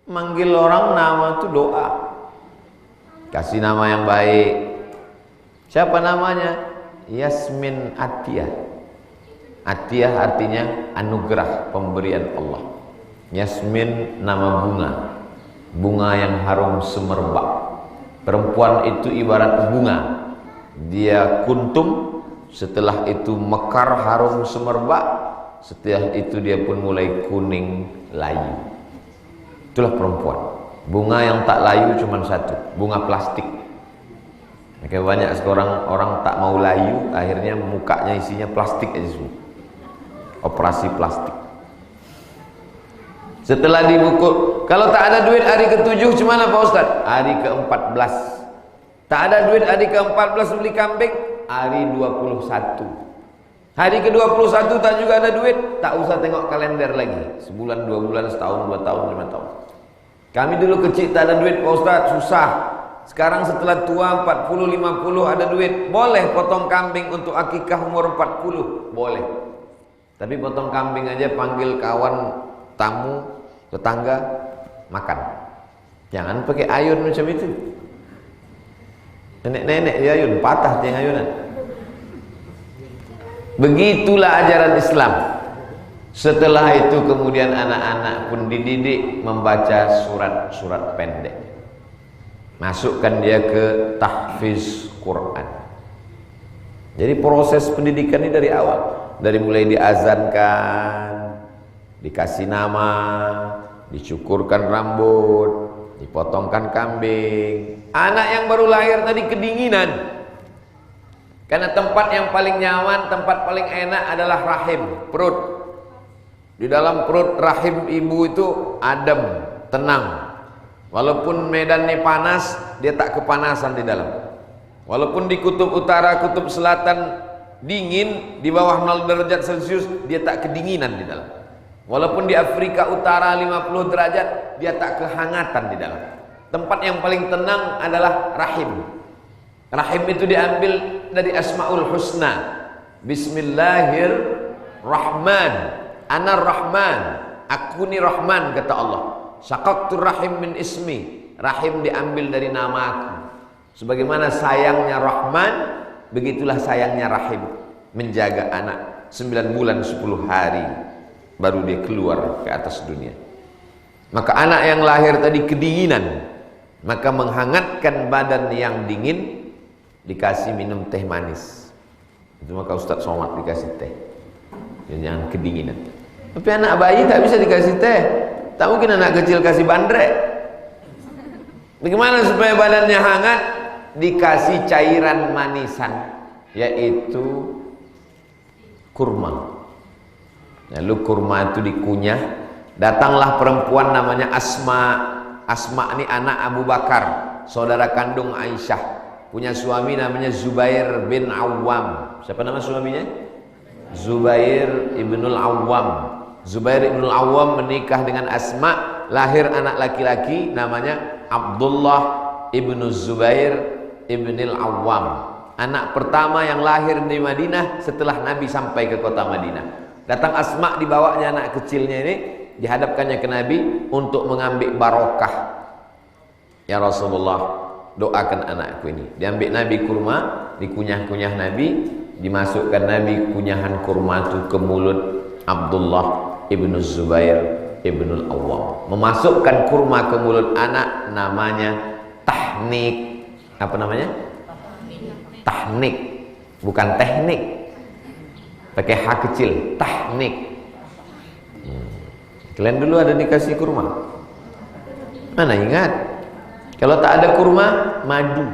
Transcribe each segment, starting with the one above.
Manggil orang nama itu doa. Kasih nama yang baik. Siapa namanya? Yasmin Atiyah. Atiyah artinya anugerah, pemberian Allah. Yasmin nama bunga. Bunga yang harum semerbak. Perempuan itu ibarat bunga. Dia kuntum, setelah itu mekar harum semerbak, setelah itu dia pun mulai kuning layu. Itulah perempuan. Bunga yang tak layu cuma satu, bunga plastik. Maka banyak sekarang orang tak mau layu, akhirnya mukanya isinya plastik aja semua. Operasi plastik. Setelah dibukul, kalau tak ada duit hari ke-7 gimana Pak Ustaz? Hari ke-14. Tak ada duit hari ke-14 beli kambing, hari 21. Hari ke-21 tak juga ada duit, tak usah tengok kalender lagi. Sebulan, 2 bulan, setahun, 2 tahun, 5 tahun. Kami dulu kecil tak ada duit Pak Ustaz, susah. Sekarang setelah tua 40, 50 ada duit. Boleh potong kambing untuk akikah umur 40, boleh. Tapi potong kambing aja panggil kawan, tamu, tetangga, makan. Jangan pakai ayun macam itu. Nenek-nenek di ayun, patah tiang ayunan. Begitulah ajaran Islam. Setelah itu kemudian anak-anak pun dididik membaca surat-surat pendek. Masukkan dia ke tahfiz Quran. Jadi proses pendidikan ini dari awal. Dari mulai diazankan, dikasih nama, dicukurkan rambut, dipotongkan kambing. Anak yang baru lahir tadi kedinginan. Karena tempat yang paling nyaman, tempat paling enak adalah rahim, perut. Di dalam perut rahim ibu itu adem, tenang. Walaupun medannya panas, dia tak kepanasan di dalam. Walaupun di kutub utara, kutub selatan dingin, di bawah 0 derajat Celcius, dia tak kedinginan di dalam. Walaupun di Afrika Utara 50 derajat, dia tak kehangatan di dalam. Tempat yang paling tenang adalah rahim. Rahim itu diambil dari Asmaul Husna. Bismillahirrahmanirrahim. Anar Rahman, aku ni Rahman, kata Allah. Syaqaqtur rahim min ismi. Rahim diambil dari nama aku. Sebagaimana sayangnya Rahman, begitulah sayangnya rahim. Menjaga anak 9 bulan 10 hari baru dia keluar ke atas dunia. Maka anak yang lahir tadi kedinginan, maka menghangatkan badan yang dingin, dikasih minum teh manis. Itu maka Ustaz Somad dikasih teh. Jangan kedinginan. Tapi anak bayi tak bisa dikasih teh. Tak mungkin anak kecil kasih bandrek. Bagaimana supaya badannya hangat? Dikasih cairan manisan, yaitu kurma. Lalu kurma itu dikunyah. Datanglah perempuan namanya Asma. Asma ini anak Abu Bakar, saudara kandung Aisyah. Punya suami namanya Zubair bin Awam. Siapa nama suaminya? Zubair ibnul Awam. Zubair ibnul Awam menikah dengan Asma, lahir anak laki-laki namanya Abdullah ibnu Zubair ibnul Awam. Anak pertama yang lahir di Madinah setelah Nabi sampai ke kota Madinah. Datang Asma, dibawanya anak kecilnya ini, dihadapkannya ke Nabi untuk mengambil barokah. Ya Rasulullah, doakan anakku ini. Diambil Nabi kurma, dikunyah-kunyah Nabi, dimasukkan Nabi kunyahan kurma itu ke mulut Abdullah ibnu Zubair ibnul Awwam. Memasukkan kurma ke mulut anak namanya tahnik. Apa namanya? Tahnik, bukan teknik. Pakai H kecil, tahnik. Kalian dulu ada dikasih kurma? Mana ingat? Kalau tak ada kurma, madu.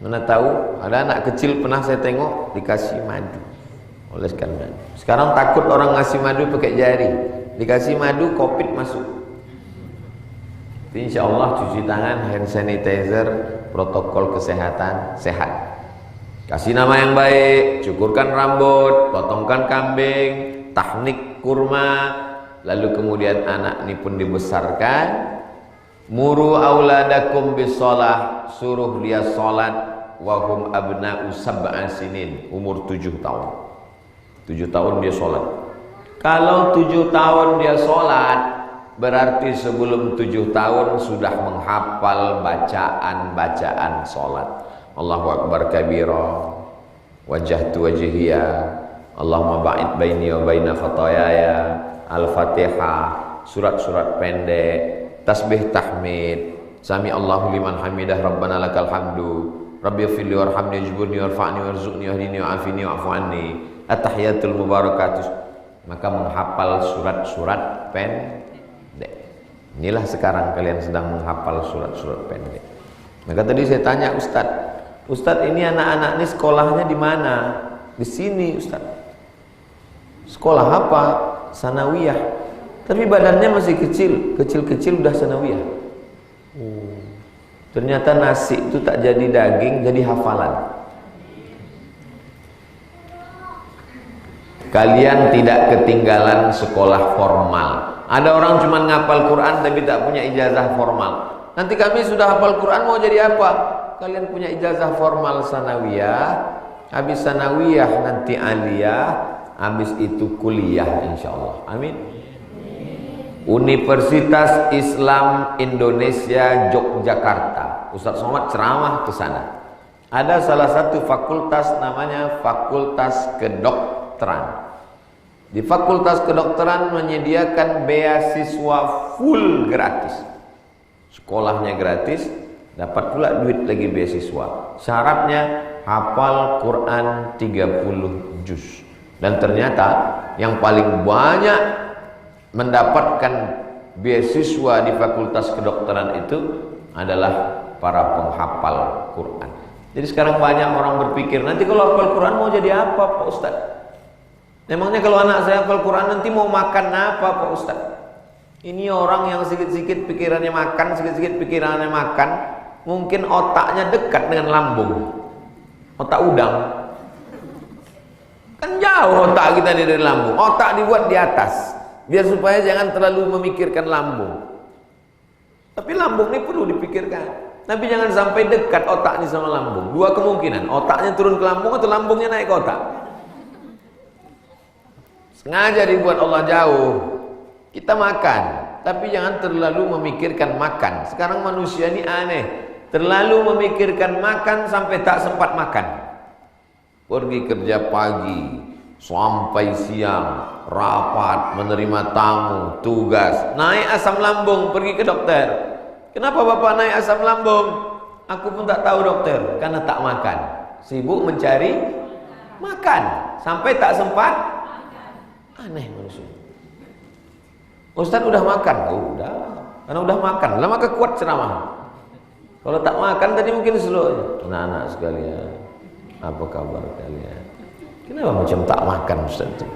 Mana tahu, ada anak kecil pernah saya tengok dikasih madu. Oleskan madu. Sekarang takut orang ngasih madu pakai jari. Dikasih madu, COVID masuk. Insya Allah cuci tangan, hand sanitizer, protokol kesehatan, sehat. Kasih nama yang baik, cukurkan rambut, potongkan kambing, tahnik kurma. Lalu kemudian anak ini pun dibesarkan. Muru auladakum bisolah, suruh dia solat. Wahum abna'u sab'a sinin, umur 7 tahun. 7 tahun dia solat. Kalau 7 tahun dia solat, berarti sebelum 7 tahun sudah menghafal bacaan-bacaan sholat. Allahu Akbar kabira, wajjahtu wajhiya, Allahumma ba'id baini wa baina khataayaya, Al-Fatihah, surat-surat pendek, tasbih tahmid, sami Allahu liman hamidah, rabbana lakal hamdu, rabbi ighfirli warhamni wajburni warfa'ni warzuqni wahdini wa'afini wa'fu anni, at-tahiyatul mubarakatuh. Maka menghafal surat-surat pendek. Inilah sekarang kalian sedang menghafal surat-surat pendek. Maka tadi saya tanya Ustadz ini anak-anak ini sekolahnya di mana? Di sini Ustadz. Sekolah apa? Sanawiyah. Tapi badannya masih kecil udah sanawiyah. Ternyata nasi itu tak jadi daging, jadi hafalan. Kalian tidak ketinggalan sekolah formal. Ada orang cuma ngapal Quran tapi tak punya ijazah formal. Nanti kami sudah hafal Quran mau jadi apa? Kalian punya ijazah formal sanawiyah, habis sanawiyah nanti aliyah, habis itu kuliah insyaallah. Amin. Universitas Islam Indonesia Yogyakarta. Ustaz Somad ceramah ke sana. Ada salah satu fakultas namanya Fakultas Kedokteran. Di Fakultas Kedokteran menyediakan beasiswa full gratis. Sekolahnya gratis, dapat pula duit lagi beasiswa. Syaratnya hafal Quran 30 juz. Dan ternyata yang paling banyak mendapatkan beasiswa di Fakultas Kedokteran itu adalah para penghafal Quran. Jadi sekarang banyak orang berpikir, nanti kalau hafal Quran mau jadi apa Pak Ustaz? Memangnya kalau anak saya hafal Quran nanti mau makan apa Pak Ustaz? Ini orang yang sedikit-sedikit pikirannya makan, sedikit-sedikit pikirannya makan, mungkin otaknya dekat dengan lambung. Otak udang. Kan jauh otak kita dari lambung. Otak dibuat di atas, biar supaya jangan terlalu memikirkan lambung. Tapi lambung ini perlu dipikirkan. Tapi jangan sampai dekat otak ini sama lambung. Dua kemungkinan, otaknya turun ke lambung atau lambungnya naik ke otak. Sengaja dibuat Allah jauh. Kita makan, tapi jangan terlalu memikirkan makan. Sekarang manusia ini aneh, terlalu memikirkan makan sampai tak sempat makan. Pergi kerja pagi sampai siang, rapat, menerima tamu, tugas, naik asam lambung, pergi ke dokter. Kenapa Bapak naik asam lambung? Aku pun tak tahu dokter, karena tak makan. Sibuk mencari makan sampai tak sempat. Aneh manusia. Ustaz udah makan? Oh, udah. Karena udah makan, lah maka kuat ceramah. Kalau tak makan tadi mungkin slow. Anak-anak sekalian, apa kabar kalian? Kenapa macam tak makan Ustaz itu?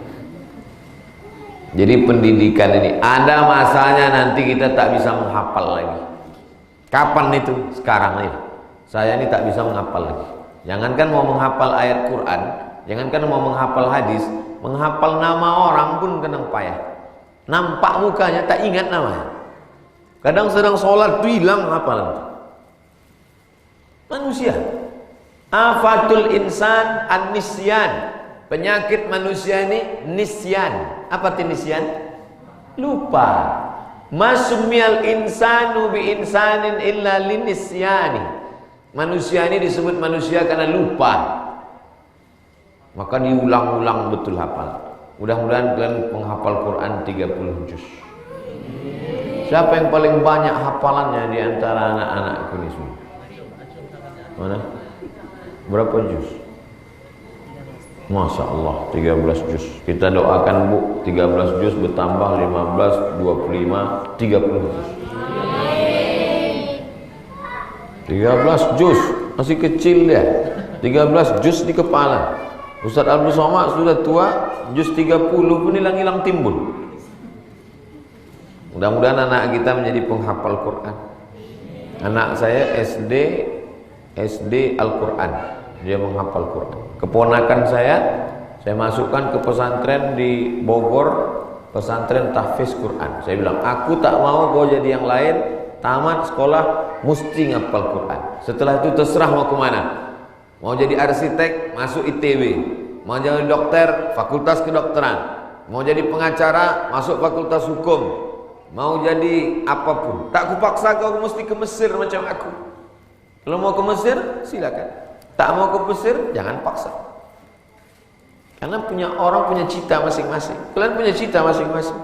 Jadi pendidikan ini ada masanya nanti kita tak bisa menghafal lagi. Kapan itu? Sekarang nih. Saya ini tak bisa menghafal lagi. Jangankan mau menghafal ayat Quran, jangankan mau menghafal hadis, menghafal nama orang pun kadang payah. Nampak mukanya tak ingat namanya. Kadang sedang sholat tuh hilang hafalan. Manusia. Afatul insan an-nisyan. Penyakit manusia ini nisyan. Apa itu nisyan? Lupa. Masumiyal insanu bi insanin illa linisyani. Manusia ini disebut manusia karena lupa. Maka diulang-ulang betul hafal. Mudah-mudahan kalian menghafal Quran 30 juz. Siapa yang paling banyak hafalannya di antara anak-anakku ini semua? Mana? Berapa juz? Masya Allah 13 juz. Kita doakan Bu, 13 juz bertambah 15, 25, 30 juz. 13 juz, masih kecil dia. 13 juz di kepala. Ustaz Abdul Somad sudah tua, juz 30 pun hilang-hilang timbul. Mudah-mudahan anak kita menjadi penghafal Quran. Anak saya SD Al-Quran, dia menghafal Quran. Keponakan saya masukkan ke pesantren di Bogor, pesantren tahfiz Quran. Saya bilang, aku tak mau kau jadi yang lain, tamat sekolah mesti ngapal Quran. Setelah itu terserah mau kemana. Mau jadi arsitek, masuk ITB. Mau jadi dokter, Fakultas Kedokteran. Mau jadi pengacara, masuk Fakultas Hukum. mau jadi apapun, tak kupaksa kau mesti ke Mesir macam aku. Kalau mau ke Mesir, silakan. Tak mau ke Mesir, jangan paksa. Karena orang punya cita masing-masing. Kalian punya cita masing-masing.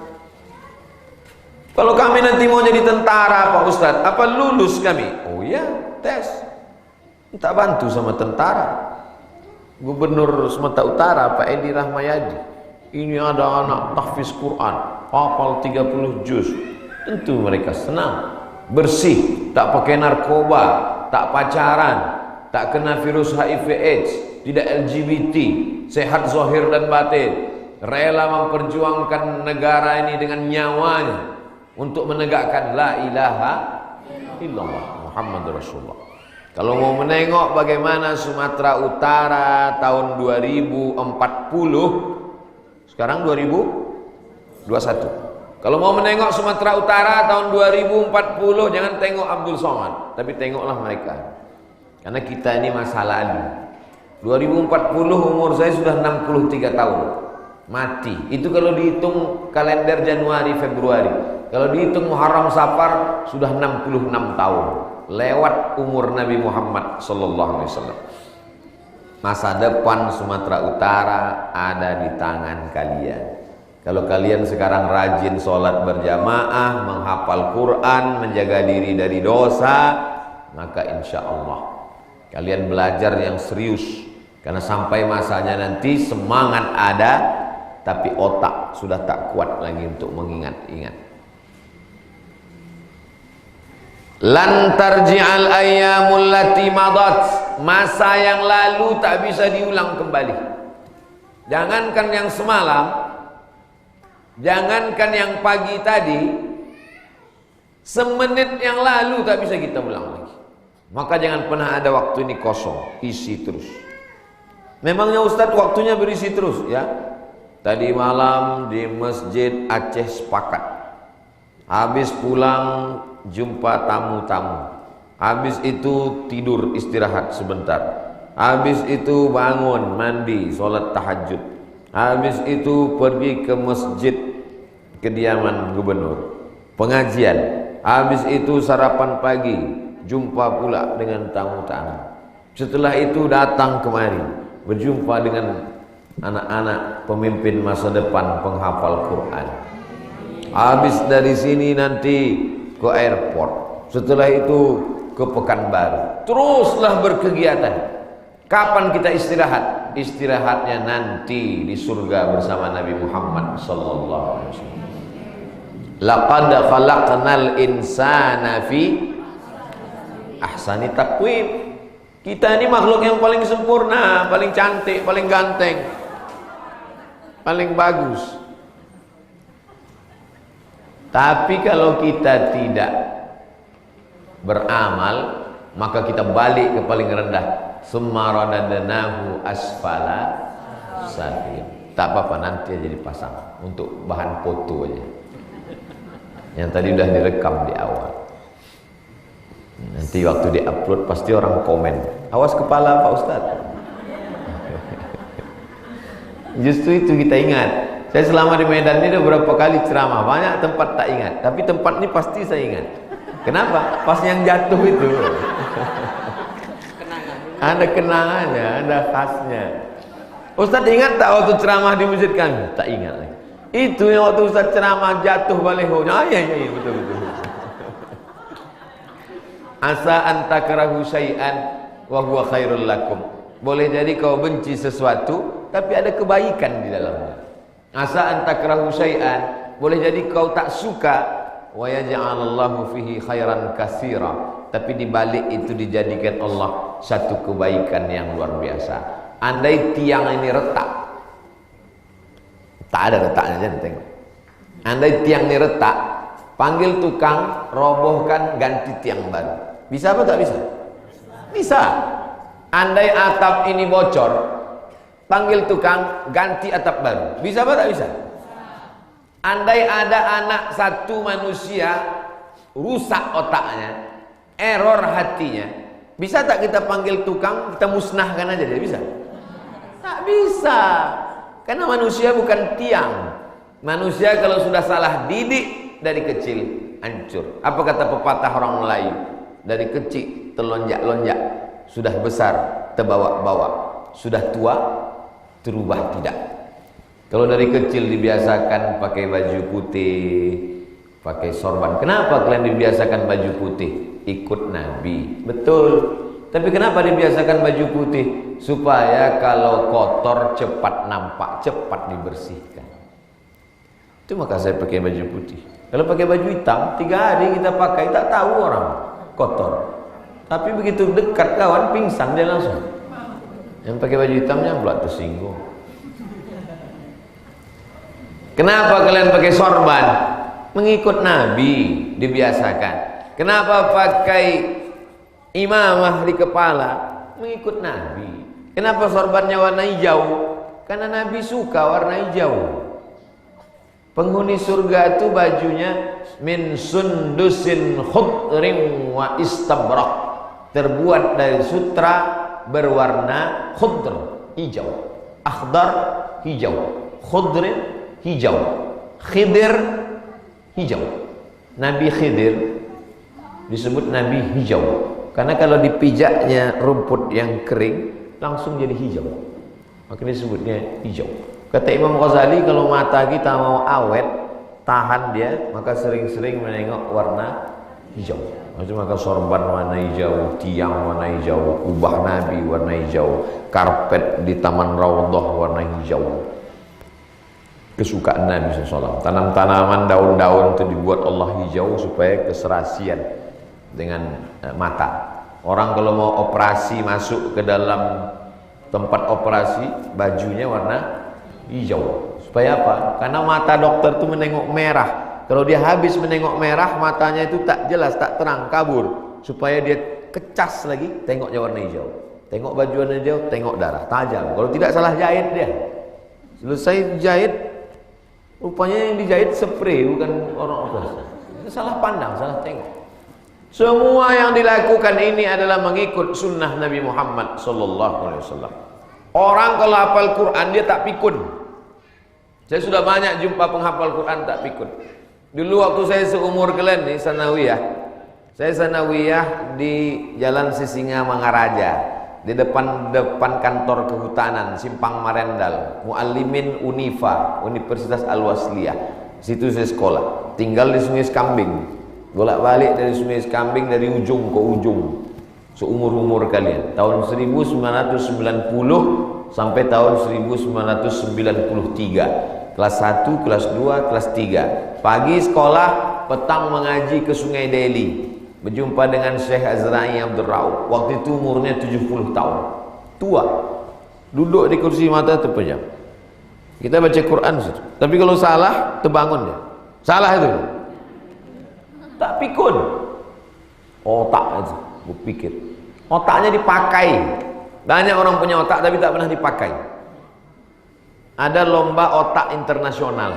Kalau kami nanti mau jadi tentara Pak Ustadz, apa lulus kami? Oh iya, tes. Tak bantu sama tentara. Gubernur Sumatera Utara Pak Edi Rahmayadi, ini ada anak tahfiz Quran, hafal 30 juz. Tentu mereka senang. Bersih, tak pakai narkoba, tak pacaran, tak kena virus HIV AIDS, tidak LGBT, sehat zahir dan batin, rela memperjuangkan negara ini dengan nyawanya untuk menegakkan la ilaha illallah Muhammadur Rasulullah. Kalau mau menengok bagaimana Sumatera Utara tahun 2040, sekarang 2021. Kalau mau menengok Sumatera Utara tahun 2040, jangan tengok Abdul Somad, tapi tengoklah mereka. Karena kita ini masa lalu. 2040 umur saya sudah 63 tahun. Mati. Itu kalau dihitung kalender Januari Februari. Kalau dihitung Muharram Safar sudah 66 tahun. Lewat umur Nabi Muhammad sallallahu alaihi wasallam. Masa depan Sumatera Utara ada di tangan kalian. Kalau kalian sekarang rajin sholat berjamaah, menghafal Quran, menjaga diri dari dosa, maka insya Allah kalian belajar yang serius. Karena sampai masanya nanti semangat ada, tapi otak sudah tak kuat lagi untuk mengingat-ingat. Lan tarji'al ayyamul lati madat, masa yang lalu tak bisa diulang kembali. Jangankan yang semalam, jangankan yang pagi tadi, semenit yang lalu tak bisa kita ulang lagi. Maka jangan pernah ada waktu ini kosong, isi terus. Memangnya Ustadz waktunya berisi terus ya. Tadi malam di Masjid Aceh Sepakat, habis pulang jumpa tamu-tamu, habis itu tidur istirahat sebentar, habis itu bangun mandi sholat tahajud, habis itu pergi ke masjid kediaman gubernur pengajian, habis itu sarapan pagi, jumpa pula dengan tamu-tamu. Setelah itu datang kemari berjumpa dengan anak-anak pemimpin masa depan penghafal Quran. Habis dari sini nanti ke airport, setelah itu ke Pekanbaru, teruslah berkegiatan. Kapan kita istirahat? Istirahatnya nanti di surga bersama Nabi Muhammad sallallahu alaihi wasallam. Laqad khalaqnal insana fi ahsani taqwim. Kita ini makhluk yang paling sempurna, paling cantik, paling ganteng, paling bagus. Tapi kalau kita tidak beramal, maka kita balik ke paling rendah. Summa radadnahu asfala safilin. Tak apa-apa, nanti aja dipasang untuk bahan foto aja. Yang tadi udah direkam di awal. Nanti waktu diupload pasti orang komen, awas kepala Pak Ustadz. Justru itu kita ingat. Saya selama di Medan ini udah berapa kali ceramah, banyak tempat tak ingat, tapi tempat ini pasti saya ingat. Kenapa? Pas yang jatuh itu ada kenangannya, ada khasnya. Ustadz ingat tak waktu ceramah di masjid kami? Tak ingat lagi. Itu yang waktu Ustadz ceramah jatuh balehonya. Iya betul. Asa antakrahu syai'an wa huwa khairul lakum. Boleh jadi kau benci sesuatu tapi ada kebaikan di dalamnya. Asa antakrahu syai'an, boleh jadi kau tak suka, wa yaj'alallahu fihi khairan katsira, tapi di balik itu dijadikan Allah satu kebaikan yang luar biasa. Andai tiang ini retak, tak ada retaknya, jangan tengok. Andai tiang ini retak, panggil tukang, robohkan, ganti tiang baru. Bisa apa tak bisa? Bisa. Andai atap ini bocor, panggil tukang, ganti atap baru. Bisa apa tak bisa? Andai ada anak satu manusia rusak otaknya, error hatinya, bisa tak kita panggil tukang, kita musnahkan aja dia? Bisa? Tak bisa. Karena manusia bukan tiang. Manusia kalau sudah salah didik, dari kecil hancur. Apa kata pepatah orang Melayu? Dari kecil terlonjak-lonjak, sudah besar terbawa-bawa, sudah tua terubah tidak. Kalau dari kecil dibiasakan pakai baju putih, pakai sorban. Kenapa kalian dibiasakan baju putih? Ikut Nabi. Betul. Tapi kenapa dibiasakan baju putih? Supaya kalau kotor cepat nampak, cepat dibersihkan. Itu maka saya pakai baju putih. Kalau pakai baju hitam, 3 hari kita pakai, tak tahu orang kotor. Tapi begitu dekat kawan, pingsan dia langsung. Yang pakai baju hitamnya pula tersinggung. Kenapa kalian pakai sorban? Mengikut Nabi dibiasakan. Kenapa pakai imamah di kepala? Mengikut Nabi. Kenapa sorbannya warna hijau? Karena Nabi suka warna hijau. Penghuni surga itu bajunya min sundusin khudrin wa istabrak, terbuat dari sutra berwarna khudr, hijau, akhdar hijau, khudrin hijau, khidir hijau. Nabi Khidir disebut Nabi hijau karena kalau dipijaknya rumput yang kering langsung jadi hijau, makanya disebutnya hijau. Kata Imam Ghazali, kalau mata kita mau awet, tahan dia, maka sering-sering menengok warna hijau. Maka sorban warna hijau, tiang warna hijau, kubah Nabi warna hijau, karpet di Taman Raudhah warna hijau. Kesukaan Nabi SAW. Tanam-tanaman, daun-daun itu dibuat Allah hijau supaya keserasian dengan mata. Orang kalau mau operasi masuk ke dalam tempat operasi, bajunya warna hijau. Supaya apa? Karena mata dokter itu menengok merah. Kalau dia habis menengok merah, matanya itu tak jelas, tak terang, kabur. Supaya dia kecas lagi, tengoknya warna hijau. Tengok baju warna hijau, tengok darah, tajam. Kalau tidak salah jahit dia. Selesai jahit, rupanya yang dijahit spray, bukan orang operasi. Salah pandang, salah tengok. Semua yang dilakukan ini adalah mengikut sunnah Nabi Muhammad SAW. Orang kalau hafal Quran dia tak pikun. Saya sudah banyak jumpa penghafal Quran tak pikun. Dulu waktu saya seumur kalian nih sanawiyah. Saya sanawiyah di Jalan Sisinga Mangaraja, di depan kantor kehutanan Simpang Marendal, Muallimin Unifa, Universitas Al-Wasliyah. Situ saya sekolah. Tinggal di Sungai Skambing. Bolak-balik dari Sungai Skambing dari ujung ke ujung. Seumur-umur kalian. Tahun 1990 sampai tahun 1993. Kelas 1, kelas 2, kelas 3. Pagi sekolah, petang mengaji ke Sungai Deli. Berjumpa dengan Syekh Azra'i Abdul Rauf. Waktu itu umurnya 70 tahun. Tua. Duduk di kursi mata terpejam. Kita baca Quran situ. Tapi kalau salah, terbangun dia. Salah itu. Tak pikun. Otak itu, berpikir. Otaknya dipakai. Banyak orang punya otak tapi tak pernah dipakai. Ada lomba otak internasional.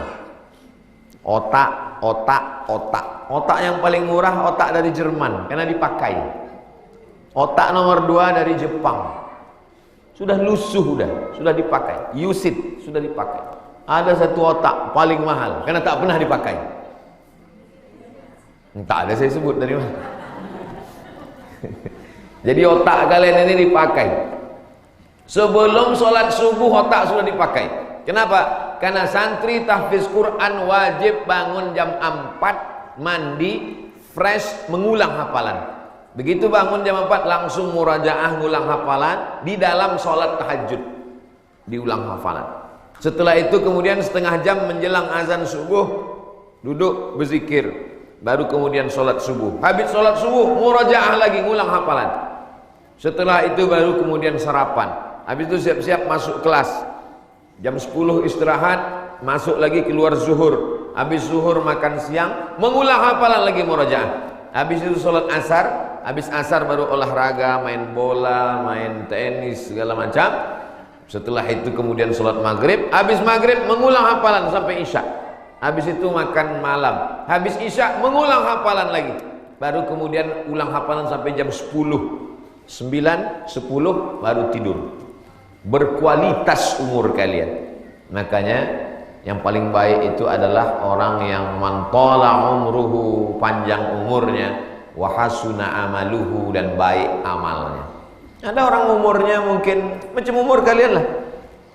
Otak. Otak yang paling murah otak dari Jerman karena dipakai. Otak nomor 2 dari Jepang. Sudah lusuh sudah dipakai. Use it, sudah dipakai. Ada satu otak paling mahal karena tak pernah dipakai. Tak ada saya sebut dari mana. Jadi otak kalian ini dipakai. Sebelum sholat subuh otak sudah dipakai. Kenapa? Karena santri tahfiz Quran wajib bangun jam 4, mandi, fresh, mengulang hafalan. Begitu bangun jam 4 langsung murajaah ngulang hafalan di dalam sholat tahajud. Diulang hafalan. Setelah itu kemudian setengah jam menjelang azan subuh duduk berzikir. Baru kemudian sholat subuh. Habis sholat subuh murajaah lagi ngulang hafalan. Setelah itu baru kemudian sarapan. Habis itu siap-siap masuk kelas. Jam 10 istirahat, masuk lagi keluar zuhur. Habis zuhur makan siang, mengulang hafalan lagi murajaah. Habis itu sholat asar, habis asar baru olahraga, main bola, main tenis, segala macam. Setelah itu kemudian sholat maghrib, habis maghrib mengulang hafalan sampai isya. Habis itu makan malam, habis isya mengulang hafalan lagi. Baru kemudian ulang hafalan sampai jam 10. 9, 10 baru tidur. Berkualitas umur kalian. Makanya Yang paling baik itu adalah orang yang mantala umruhu, panjang umurnya, wa hasuna amaluhu, dan baik amalnya. Ada orang umurnya mungkin macam umur kalian lah,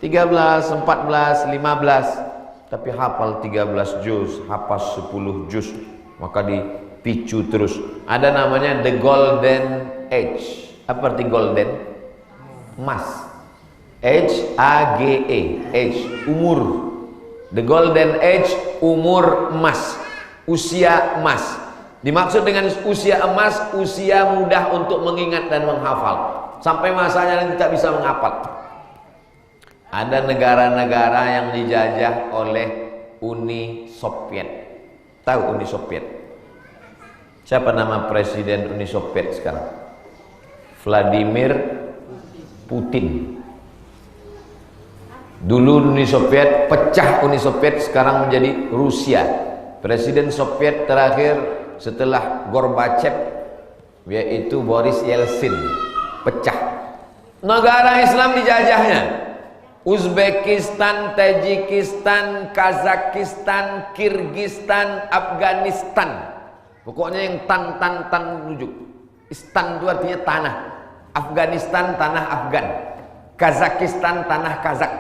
13, 14, 15, tapi hafal 13 juz, hafal 10 juz, maka dipicu terus. Ada namanya the golden age. Apa arti golden? Emas. H-A-G-E, age, umur. The golden age, umur emas, usia emas. Dimaksud dengan usia emas, usia mudah untuk mengingat dan menghafal. Sampai masanya nanti tak bisa menghafal. Ada negara-negara yang dijajah oleh Uni Soviet. Tahu Uni Soviet? Siapa nama presiden Uni Soviet sekarang? Vladimir Putin. Dulu Uni Soviet, pecah Uni Soviet, sekarang menjadi Rusia. Presiden Soviet terakhir setelah Gorbachev yaitu Boris Yeltsin, pecah. Negara Islam dijajahnya. Uzbekistan, Tajikistan, Kazakhstan, Kirgistan, Afghanistan. Pokoknya yang tan rujuk. Istan itu artinya tanah. Afghanistan tanah Afgan. Kazakhstan tanah Kazak.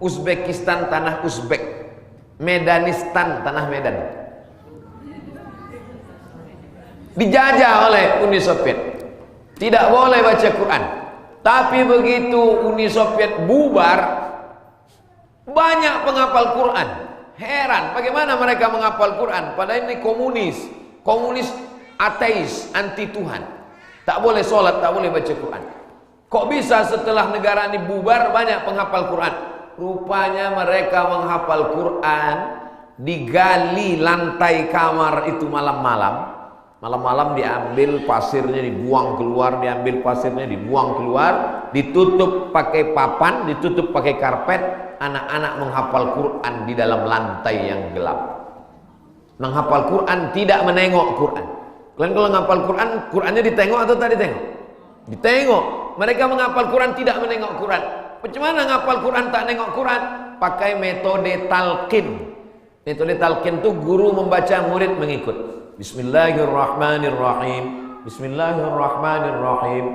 Uzbekistan tanah Uzbek. Medanistan tanah Medan. Dijajah oleh Uni Soviet. Tidak boleh baca Quran. Tapi begitu Uni Soviet bubar, banyak penghafal Quran. Heran bagaimana mereka menghafal Quran, padahal ini komunis ateis, anti Tuhan. Tak boleh sholat, tak boleh baca Quran. Kok bisa setelah negara ini bubar banyak penghafal Quran? Rupanya mereka menghafal Quran digali lantai kamar itu malam-malam. Malam-malam diambil pasirnya, dibuang keluar, diambil pasirnya, dibuang keluar, ditutup pakai papan, ditutup pakai karpet. Anak-anak menghafal Quran di dalam lantai yang gelap. Menghafal Quran tidak menengok Quran. Kalian kalau menghafal Quran, Qurannya ditengok atau tak ditengok? Ditengok. Mereka menghafal Quran tidak menengok Quran. Bagaimana menghafal Quran tak nengok Quran? Pakai metode talqin. Metode talqin itu guru membaca, murid mengikut. Bismillahirrahmanirrahim. Bismillahirrahmanirrahim.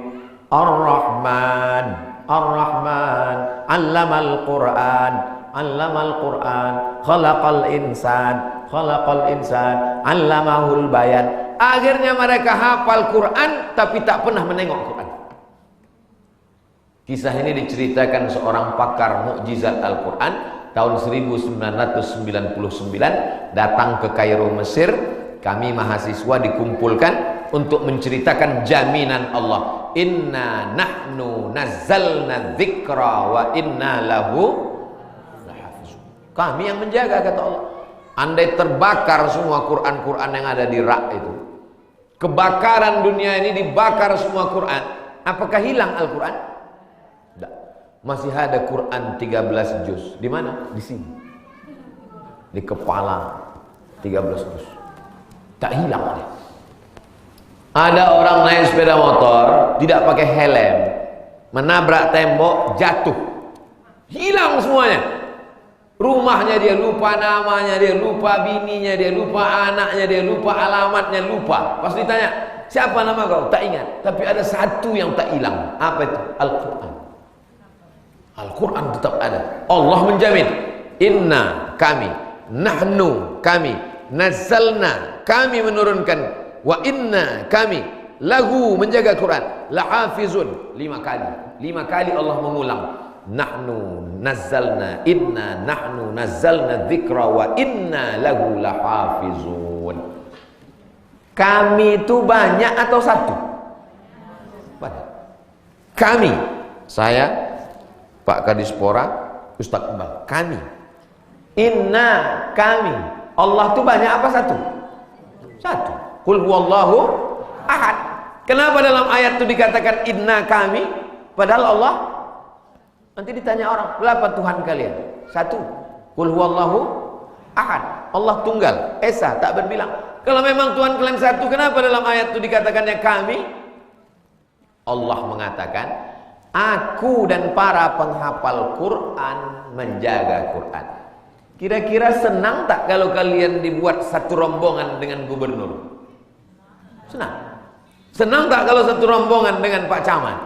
Ar-Rahman, Ar-Rahman, Allamal Quran, Allamal Quran, Khalaqal Insan, Khalaqal Insan, Allamahul Bayan. Akhirnya mereka hafal Quran tapi tak pernah menengok Quran. Kisah ini diceritakan seorang pakar mukjizat Al-Quran tahun 1999, datang ke Kairo, Mesir. Kami mahasiswa dikumpulkan untuk menceritakan jaminan Allah. Inna nahnu nazzalna dzikra wa inna lahu lahafizun. Kami yang menjaga, kata Allah. Andai terbakar semua Quran-Quran yang ada di Rak itu, kebakaran dunia ini dibakar semua Quran, apakah hilang Al-Quran? Tidak. Masih ada Quran 13 juz. Di mana? Di sini. Di kepala 13 juz. Tak hilang oleh. Ada orang naik sepeda motor tidak pakai helm, menabrak tembok, jatuh, hilang semuanya. Rumahnya dia lupa, namanya dia lupa, bininya dia lupa, anaknya dia lupa, alamatnya lupa. Pas ditanya, siapa nama kau? Tak ingat. Tapi ada satu yang tak hilang. Apa itu? Al-Quran. Al-Quran tetap ada. Allah menjamin. Inna, kami, nahnu, kami, nazzalna, kami menurunkan, wa inna, kami, lahu, menjaga Quran, lahafizun, 5 kali. 5 kali Allah mengulang. Nahnu nazzalna, inna nahnu nazzalna dzikra wa inna lahu lahafizun. Kami itu banyak atau satu? Banyak. Kami, saya, Pak Kadispora, Ustaz Iqbal, kami. Inna, kami. Allah itu banyak apa satu? Satu. Qul huwallahu ahad. Kenapa dalam ayat itu dikatakan inna kami, padahal Allah? Nanti ditanya orang, berapa Tuhan kalian? Satu. Qul huwallahu ahad. Allah tunggal, esa, tak berbilang. Kalau memang Tuhan kalian satu, kenapa dalam ayat itu dikatakannya kami? Allah mengatakan, aku dan para penghafal Quran menjaga Quran. Kira-kira senang tak kalau kalian dibuat satu rombongan dengan gubernur? Senang. Senang tak kalau satu rombongan dengan Pak Camat?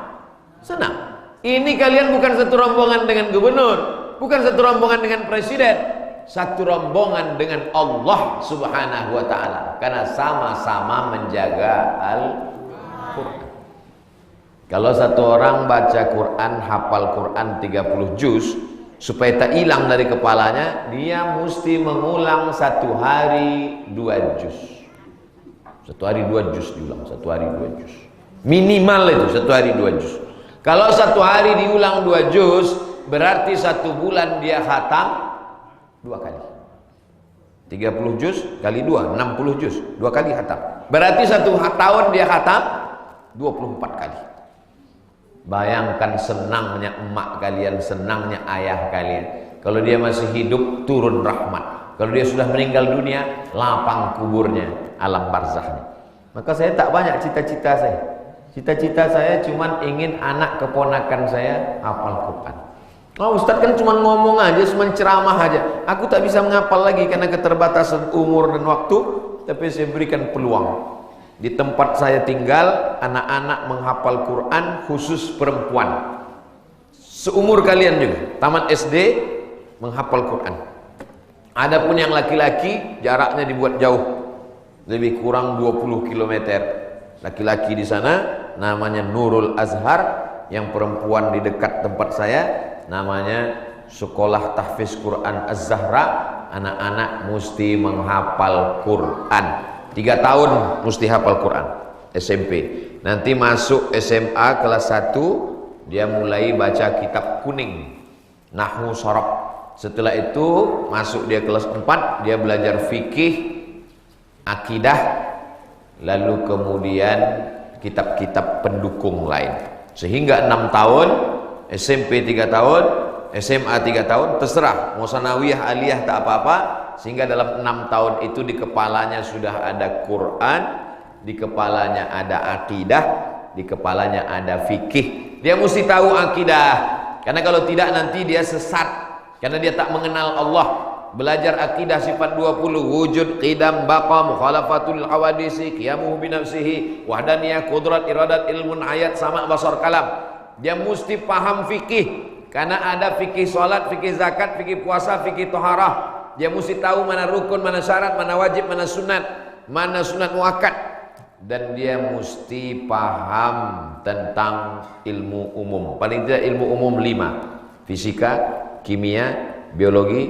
Senang. Ini kalian bukan satu rombongan dengan gubernur, bukan satu rombongan dengan presiden, satu rombongan dengan Allah Subhanahu wa ta'ala, karena sama-sama menjaga Al-Quran. Kalau satu orang baca Quran, hafal Quran 30 juz, supaya tak hilang dari kepalanya, dia mesti mengulang satu hari 2 juz. Satu hari 2 juz diulang, satu hari 2 juz. Minimal itu, satu hari 2 juz. Kalau satu hari diulang 2 juz, berarti satu bulan dia khatam 2 kali. 30 juz kali 2, 60 juz, 2 kali khatam. Berarti satu tahun dia khatam 24 kali. Bayangkan senangnya emak kalian, senangnya ayah kalian. Kalau dia masih hidup, turun rahmat. Kalau dia sudah meninggal dunia, lapang kuburnya, alam barzahnya. Maka saya tak banyak cita-cita saya. Cita-cita saya cuma ingin anak keponakan saya hafal Quran. Oh, Ustaz kan cuma ngomong aja, cuma ceramah aja. Aku tak bisa menghafal lagi karena keterbatasan umur dan waktu, tapi saya berikan peluang. Di tempat saya tinggal, anak-anak menghafal Quran, khusus perempuan. Seumur kalian juga, tamat SD menghafal Quran. Adapun yang laki-laki, jaraknya dibuat jauh, lebih kurang 20 km. Laki-laki di sana namanya Nurul Azhar, yang perempuan di dekat tempat saya namanya Sekolah Tahfiz Quran Az-Zahra. Anak-anak mesti menghafal Quran 3 tahun, mesti hafal Quran SMP. Nanti masuk SMA kelas 1, dia mulai baca kitab kuning, Nahwu Sharaf. Setelah itu masuk dia kelas 4, dia belajar fikih, akidah, lalu kemudian kitab-kitab pendukung lain. Sehingga 6 tahun, SMP 3 tahun, SMA 3 tahun, terserah mau sanawiyah, aliyah tak apa-apa. Sehingga dalam 6 tahun itu di kepalanya sudah ada Quran, di kepalanya ada akidah, di kepalanya ada fikih. Dia mesti tahu akidah, karena kalau tidak nanti dia sesat, karena dia tak mengenal Allah. Belajar akidah sifat 20, wujud, qidam, baqa, mukhalafatul hawadisi, qiyamuhu binafsihi, wahdaniyah, kudrat, iradat, ilmun, ayat, sama, basar, kalam. Dia mesti paham fikih, karena ada fikih salat, fikih zakat, fikih puasa, fikih toharah. Dia mesti tahu mana rukun, mana syarat, mana wajib, mana sunat muakkad. Dan dia mesti paham tentang ilmu umum, paling tidak ilmu umum 5: fisika, kimia, biologi,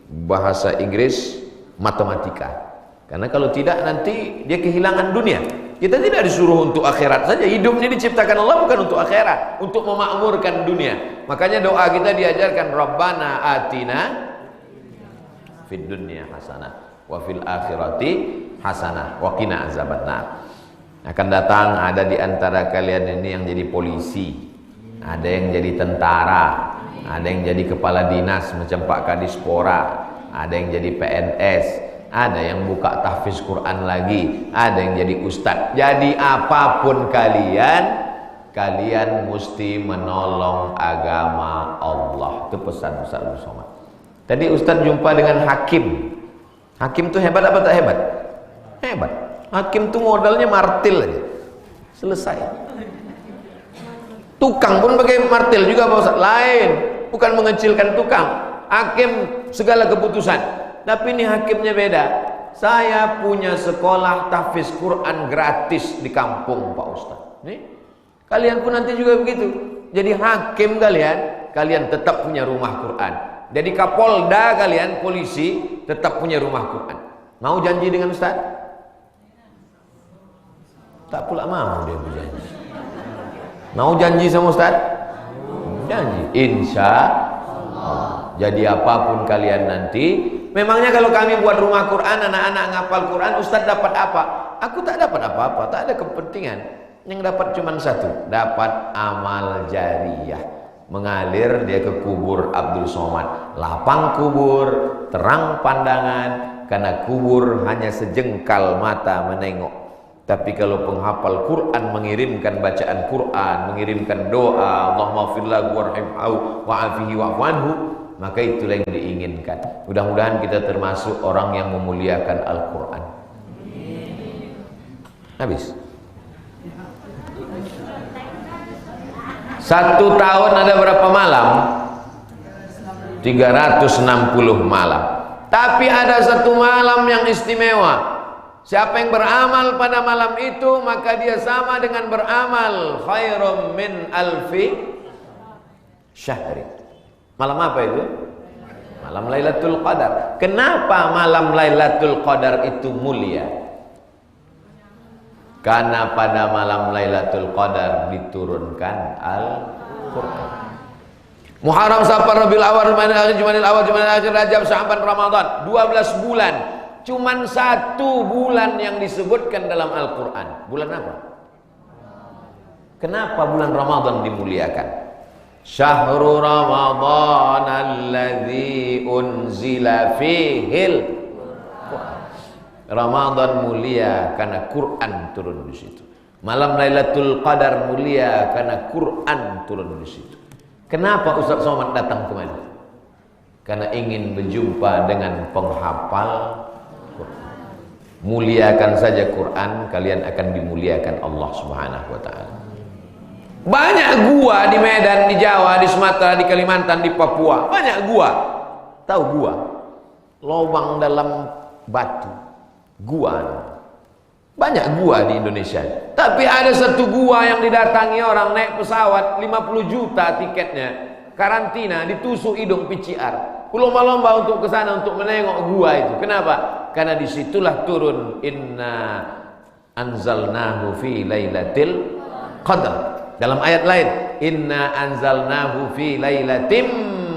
bahasa Inggris, matematika. Karena kalau tidak nanti dia kehilangan dunia. Kita tidak disuruh untuk akhirat saja. Hidup ini diciptakan Allah bukan untuk akhirat, untuk memakmurkan dunia. Makanya doa kita diajarkan, Rabbana atina fid dunya hasanah wa fil akhirati hasanah wa qina azabannar. Akan datang ada di antara kalian ini yang jadi polisi, ada yang jadi tentara, ada yang jadi kepala dinas macam Pak Kadispora, ada yang jadi PNS, ada yang buka tahfiz Quran lagi, ada yang jadi ustadz. Jadi apapun kalian, kalian mesti menolong agama Allah. Itu pesan Ustaz Abdul Somad. Tadi Ustadz jumpa dengan hakim. Hakim tuh hebat apa tak hebat? Hebat. Hakim tuh modalnya martil aja, selesai. Tukang pun pakai martil juga Pak Ustaz. Lain, bukan mengecilkan tukang. Hakim segala keputusan. Tapi ini hakimnya beda. Saya punya sekolah tahfiz Quran gratis di kampung Pak Ustaz. Nih, kalian pun nanti juga begitu. Jadi hakim kalian tetap punya rumah Quran. Jadi Kapolda kalian, polisi, tetap punya rumah Quran. Mau janji dengan Ustaz? Tak pula mau dia berjanji. Mau janji sama Ustaz? Janji. Insya Allah. Jadi apapun kalian nanti, memangnya kalau kami buat rumah Quran, anak-anak ngapal Quran, Ustaz dapat apa? Aku tak dapat apa-apa, tak ada kepentingan. Yang dapat cuma satu, dapat amal jariyah. Mengalir dia ke kubur Abdul Somad. Lapang kubur, terang pandangan, karena kubur hanya sejengkal mata menengok. Tapi kalau penghafal Quran mengirimkan bacaan Quran, mengirimkan doa, Allahumma firlahu warhamhu wa'afihi wa'fu anhu, maka itulah yang diinginkan. Mudah-mudahan kita termasuk orang yang memuliakan Al-Quran. Habis. 1 tahun ada berapa malam? 360 malam. Tapi ada satu malam yang istimewa. Siapa yang beramal pada malam itu, maka dia sama dengan beramal khairum min alfi syahri. Malam apa itu? Malam Lailatul Qadar. Kenapa malam Lailatul Qadar itu mulia? Karena pada malam Lailatul Qadar diturunkan Al-Quran. Muharram, Safar, Rabiul Awal, Jumadil Awal, Jumadil Akhir, Rajab, Sya'ban, Ramadan, 12 bulan. Cuman 1 bulan yang disebutkan dalam Al-Quran. Bulan apa? Kenapa bulan Ramadan dimuliakan? Syahrul Ramadan alladzi unzila fihil Quran. Ramadan mulia karena Quran turun di situ. Malam Lailatul Qadar mulia karena Quran turun di situ. Kenapa Ustaz Somad datang kemari? Karena ingin berjumpa dengan penghafal Quran. Muliakan saja Quran, kalian akan dimuliakan Allah Subhanahu wa taala. Banyak gua di Medan, di Jawa, di Sumatera, di Kalimantan, di Papua. Banyak gua. Tahu gua? Lubang dalam batu. Gua. Banyak gua di Indonesia. Tapi ada satu gua yang didatangi orang naik pesawat 50 juta tiketnya. Karantina, ditusuk hidung PCR. Lomba-lomba untuk ke sana untuk menengok gua itu. Kenapa? Karena disitulah turun inna anzalnahu fi lailatul qadar. Dalam ayat lain, inna anzalnahu fi lailatim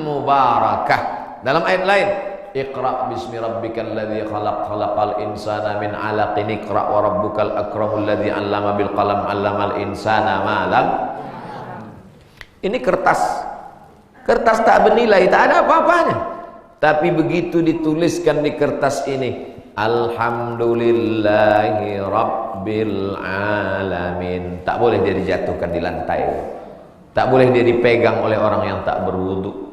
mubarakah. Dalam ayat lain, Iqra bismi rabbikal ladzi khalaq, khalaqal insana min 'alaqin, iqra wa rabbukal akramul ladzi 'allama bil qalam, 'allamal insana ma lam. Ini kertas. Kertas tak bernilai, tak ada apa-apanya. Tapi begitu dituliskan di kertas ini, alhamdulillahi rabbil alamin. Tak boleh dia dijatuhkan di lantai. Tak boleh dia dipegang oleh orang yang tak berwudu.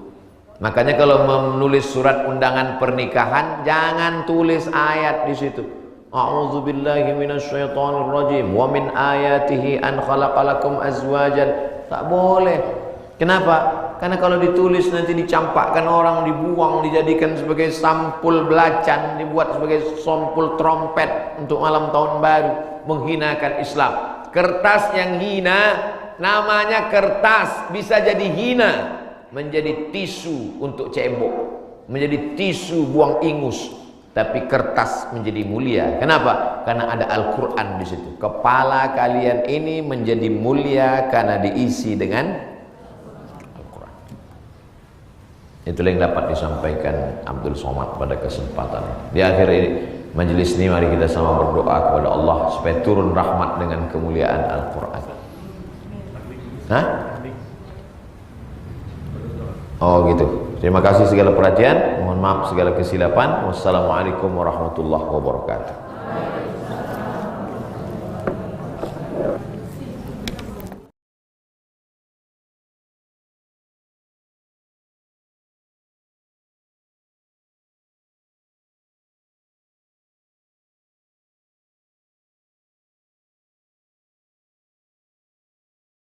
Makanya kalau menulis surat undangan pernikahan, jangan tulis ayat di situ. A'udzubillahi minasyaitonirrajim wa min ayatihi an khalaqalakum azwajan. Tak boleh. Kenapa? Karena kalau ditulis nanti dicampakkan orang, dibuang, dijadikan sebagai sampul belacan, dibuat sebagai sampul trompet untuk malam tahun baru, menghinakan Islam. Kertas yang hina namanya kertas, bisa jadi hina, menjadi tisu untuk cebok, menjadi tisu buang ingus. Tapi kertas menjadi mulia. Kenapa? Karena ada Al-Quran di situ. Kepala kalian ini menjadi mulia karena diisi dengan Al-Quran. Itulah yang dapat disampaikan Abdul Somad pada kesempatan ini. Di akhir majelis ini mari kita sama berdoa kepada Allah supaya turun rahmat dengan kemuliaan Al-Quran. Hah? Oh gitu. Terima kasih segala perhatian. Mohon maaf segala kesilapan. Wassalamualaikum warahmatullahi wabarakatuh.